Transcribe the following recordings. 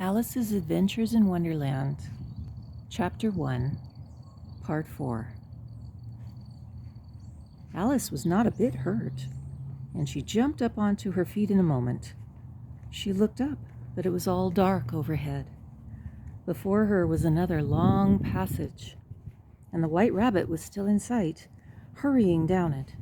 Alice's Adventures in Wonderland, Chapter 1, Part 4. Alice was not a bit hurt, and she jumped up onto her feet in a moment. She looked up, but it was all dark overhead. Before her was another long passage, and the White Rabbit was still in sight, hurrying down it.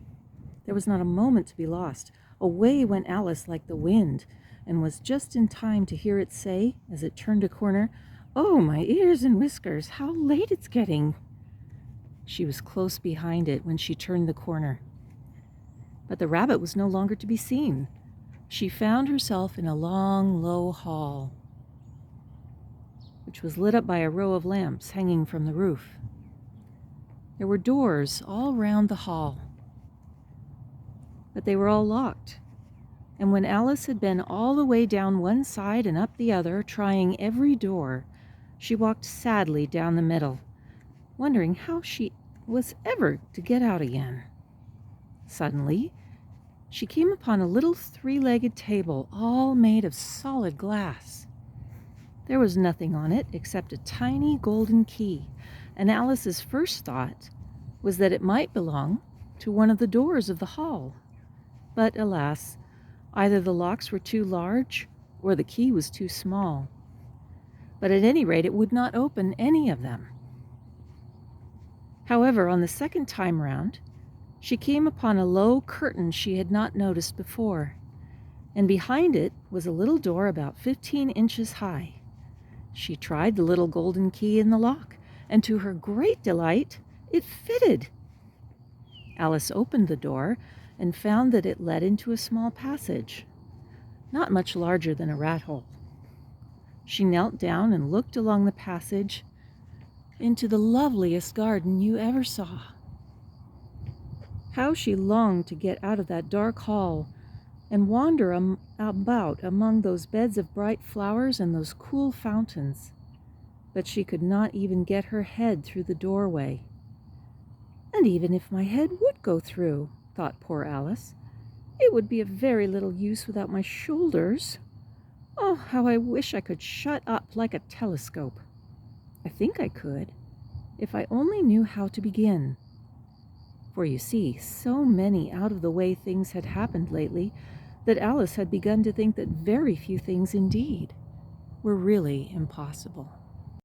There was not a moment to be lost. Away went Alice like the wind, and was just in time to hear it say, as it turned a corner, "Oh, my ears and whiskers, how late it's getting!" She was close behind it when she turned the corner. But the rabbit was no longer to be seen. She found herself in a long, low hall, which was lit up by a row of lamps hanging from the roof. There were doors all round the hall, but they were all locked. And when Alice had been all the way down one side and up the other, trying every door, she walked sadly down the middle, wondering how she was ever to get out again. Suddenly, she came upon a little three-legged table, all made of solid glass. There was nothing on it except a tiny golden key, and Alice's first thought was that it might belong to one of the doors of the hall. But alas, either the locks were too large or the key was too small. But at any rate, it would not open any of them. However, on the second time round, she came upon a low curtain she had not noticed before, and behind it was a little door about 15 inches high. She tried the little golden key in the lock, and to her great delight, it fitted. Alice opened the door and found that it led into a small passage, not much larger than a rat hole. She knelt down and looked along the passage into the loveliest garden you ever saw. How she longed to get out of that dark hall and wander about among those beds of bright flowers and those cool fountains. But she could not even get her head through the doorway. "And even if my head would go through," thought poor Alice, "it would be of very little use without my shoulders. Oh, how I wish I could shut up like a telescope. I think I could, if I only knew how to begin." For you see, so many out-of-the-way things had happened lately that Alice had begun to think that very few things indeed were really impossible.